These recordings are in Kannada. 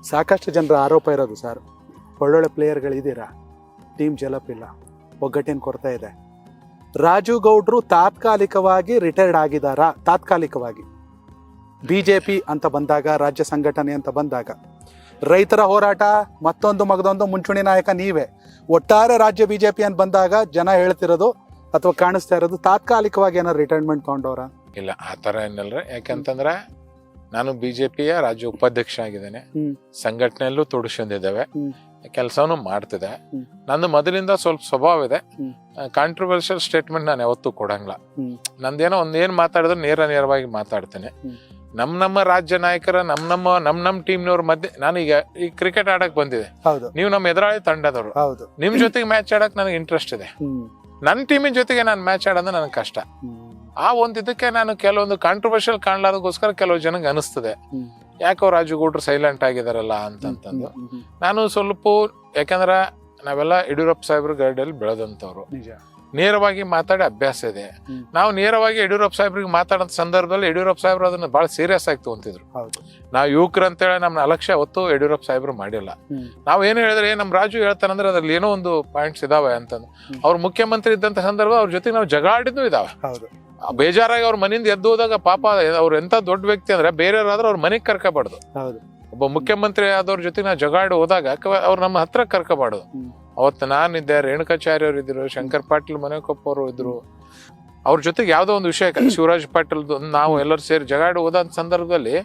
ಸಾಕಷ್ಟು ಜನರ ಆರೋಪ ಇರೋದು ಸರ್, ಒಳ್ಳೊಳ್ಳೆ ಪ್ಲೇಯರ್ಗಳಿದ್ದೀರಾ, ಟೀಮ್ ಡೆವಲಪ್ ಇಲ್ಲ, ಒಗ್ಗಟ್ಟಿನ ಕೊರತೆ ಇದೆ. ರಾಜು ಗೌಡ್ರು ತಾತ್ಕಾಲಿಕವಾಗಿ ರಿಟೈರ್ಡ್ ಆಗಿದ್ದಾರಾ? ತಾತ್ಕಾಲಿಕವಾಗಿ BJP ಅಂತ ಬಂದಾಗ, ರಾಜ್ಯ ಸಂಘಟನೆ ಅಂತ ಬಂದಾಗ, ರೈತರ ಹೋರಾಟ ಮತ್ತೊಂದು ಮಗದೊಂದು ಮುಂಚೂಣಿ ನಾಯಕ ನೀವೇ. ಒಟ್ಟಾರೆ ರಾಜ್ಯ BJP ಅಂತ ಬಂದಾಗ ಜನ ಹೇಳ್ತಿರೋದು ಅಥವಾ ಕಾಣಿಸ್ತಾ ಇರೋದು ತಾತ್ಕಾಲಿಕವಾಗಿ ಏನಾರು ರಿಟೈರ್ಮೆಂಟ್ ತಗೊಂಡವ್ರ? ಇಲ್ಲ, ಆ ಥರ ಏನಲ್ರಿ. ಯಾಕಂತಂದ್ರೆ ನಾನು BJPಯ ರಾಜ್ಯ ಉಪಾಧ್ಯಕ್ಷ ಆಗಿದ್ದೇನೆ, ಸಂಘಟನೆಯಲ್ಲೂ ತೊಡಸ್ಕೊಂಡಿದ್ದೇವೆ, ಕೆಲಸವನ್ನು ಮಾಡ್ತಿದೆ. ನಂದು ಮೊದಲಿಂದ ಸ್ವಲ್ಪ ಸ್ವಭಾವ ಇದೆ, ಕಾಂಟ್ರವರ್ಷಿಯಲ್ ಸ್ಟೇಟ್ಮೆಂಟ್ ನಾನು ಯಾವತ್ತೂ ಕೊಡಂಗಿಲ್ಲ. ನಂದೇನೋ ಒಂದೇನು ಮಾತಾಡಿದ್ರೆ ನೇರವಾಗಿ ಮಾತಾಡ್ತೇನೆ. ನಮ್ಮ ರಾಜ್ಯ ನಾಯಕರ ನಮ್ಮ ಟೀಮ್ನವ್ರ ಮಧ್ಯೆ ನಾನೀಗ ಈ ಕ್ರಿಕೆಟ್ ಆಡಕ್ ಬಂದಿದೆ, ನೀವು ನಮ್ಮ ಎದುರಾಳಿ ತಂಡದವರು, ನಿಮ್ ಜೊತೆಗೆ ಮ್ಯಾಚ್ ಆಡಕ್ ನನಗೆ ಇಂಟ್ರೆಸ್ಟ್ ಇದೆ. ನನ್ನ ಟೀಮಿನ ಜೊತೆಗೆ ನಾನು ಮ್ಯಾಚ್ ಆಡೋದು ನನಗೆ ಕಷ್ಟ. ಆ ಒಂದಿದ್ದಕ್ಕೆ ನಾನು ಕೆಲವೊಂದು ಕಾಂಟ್ರವರ್ಷಿಯಲ್ ಕಾಣ್ಲಾದಕ್ಕೋಸ್ಕರ ಕೆಲವು ಜನಕ್ಕೆ ಅನಿಸ್ತದೆ, ಯಾಕೋ ರಾಜುಗೌಡ್ರು ಸೈಲೆಂಟ್ ಆಗಿದಾರಲ್ಲ ಅಂತಂದು. ನಾನು ಸ್ವಲ್ಪ, ಯಾಕಂದ್ರೆ ನಾವೆಲ್ಲ ಯಡಿಯೂರಪ್ಪ ಸಾಹೇಬ್ರ ಗೈಡಲ್ಲಿ ಬೆಳೆದಂಥವ್ರು, ನೇರವಾಗಿ ಮಾತಾಡಿ ಅಭ್ಯಾಸ ಇದೆ. ನಾವು ನೇರವಾಗಿ ಯಡಿಯೂರಪ್ಪ ಸಾಹೇಬ್ರಿಗೆ ಮಾತಾಡೋ ಸಂದರ್ಭದಲ್ಲಿ ಯಡಿಯೂರಪ್ಪ ಸಾಹೇಬ್ರು ಅದನ್ನ ಬಹಳ ಸೀರಿಯಸ್ ಆಗಿ ತಗೊಂತಿದ್ರು. ನಾವು ಯುವಕರು ಅಂತೇಳಿ ನಮ್ಮ ಅಲಕ್ಷ್ಯ ಹೊತ್ತು ಯಡಿಯೂರಪ್ಪ ಸಾಹೇಬ್ರು ಮಾಡಿಲ್ಲ. ನಾವ್ ಏನು ಹೇಳಿದ್ರೆ ನಮ್ಮ ರಾಜು ಹೇಳ್ತಾನಂದ್ರೆ ಅದ್ರಲ್ಲಿ ಏನೋ ಒಂದು ಪಾಯಿಂಟ್ಸ್ ಇದಾವೆ ಅಂತಂದು. ಅವ್ರು ಮುಖ್ಯಮಂತ್ರಿ ಇದ್ದಂತ ಸಂದರ್ಭ ಅವ್ರ ಜೊತೆಗೆ ನಾವು ಜಗಳಾಡಿದ್ದು ಇದಾವೆ. ಬೇಜಾರಾಗಿ ಅವ್ರ ಮನೆಯಿಂದ ಎದ್ದು ಹೋದಾಗ ಪಾಪ ಅವ್ರು ಎಂತ ದೊಡ್ಡ ವ್ಯಕ್ತಿ ಅಂದ್ರೆ ಬೇರೆಯವ್ರಾದ್ರೆ ಅವ್ರ ಮನೆಗೆ ಕರ್ಕೋಬಾರ್ದು. ಒಬ್ಬ ಮುಖ್ಯಮಂತ್ರಿ ಆದವ್ರ ಜೊತೆಗೆ ನಾವು ಜಗಾಡಿ ಹೋದಾಗ ಅವ್ರು ನಮ್ಮ ಹತ್ರ ಕರ್ಕೋಬಾರ್ದು. ಅವತ್ತು ನಾನಿದ್ದೆ, ರೇಣುಕಾಚಾರ್ಯ ಅವ್ರು ಇದ್ರು, ಶಂಕರ್ ಪಾಟೀಲ್ ಮನೆಕೊಪ್ಪ ಅವರು ಇದ್ರು. ಅವ್ರ ಜೊತೆಗೆ ಯಾವ್ದೋ ಒಂದು ವಿಷಯ, ಶಿವರಾಜ್ ಪಾಟೀಲ್ ನಾವು ಎಲ್ಲರೂ ಸೇರಿ ಜಗಾಡಿ ಹೋದಂತ ಸಂದರ್ಭದಲ್ಲಿ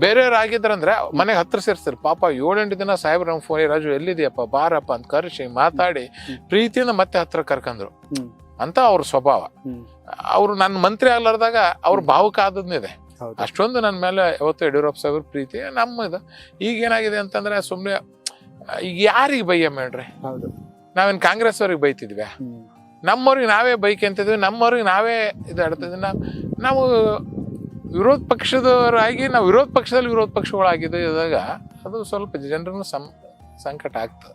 ಬೇರೆಯವ್ರು ಆಗಿದ್ರಂದ್ರೆ ಮನೆಗೆ ಹತ್ರ ಸೇರಿಸ್ತಾರೆ. ಪಾಪ 7-8 ದಿನ ಸಾಹೇಬ್ರ ನಮ್ಗೆ ಫೋನ್, ರಾಜು ಎಲ್ಲಿದೆಯಪ್ಪ ಬಾರಪ್ಪ ಅಂತ ಕರೆಸಿ ಮಾತಾಡಿ ಪ್ರೀತಿಯಿಂದ ಮತ್ತೆ ಹತ್ರ ಕರ್ಕಂದ್ರು ಅಂತ ಅವ್ರ ಸ್ವಭಾವ. ಅವ್ರು ನನ್ನ ಮಂತ್ರಿ ಆಗ್ಲಾರ್ದಾಗ ಅವ್ರ ಭಾವುಕ ಆದದ್ನಿದೆ. ಅಷ್ಟೊಂದು ನನ್ನ ಮೇಲೆ ಯಾವತ್ತು ಯಡಿಯೂರಪ್ಪ ಸಾಹೇಬ್ರ ಪ್ರೀತಿ ನಮ್ಮದು. ಈಗ ಏನಾಗಿದೆ ಅಂತಂದ್ರೆ ಸುಮ್ನೆ ಈಗ ಯಾರಿಗೆ ಬೈಯ ಮೇಡ್ರಿ, ನಾವೇನ್ ಕಾಂಗ್ರೆಸ್ ಅವ್ರಿಗೆ ಬೈತಿದ್ವಿ? ನಮ್ಮವ್ರಿಗೆ ನಾವೇ ಬೈಕಂತಿದ್ವಿ, ನಮ್ಮವ್ರಿಗೆ ನಾವೇ ಇದಾಡ್ತಿದ್ವಿ. ನಾವು ವಿರೋಧ ಪಕ್ಷದವರಾಗಿ ನಾವು ವಿರೋಧ ಪಕ್ಷದಲ್ಲಿ ವಿರೋಧ ಪಕ್ಷಗಳಾಗಿದ್ದಾಗ ಅದು ಸ್ವಲ್ಪ ಜನರನ್ನು ಸಂಕಟ ಆಗ್ತದೆ.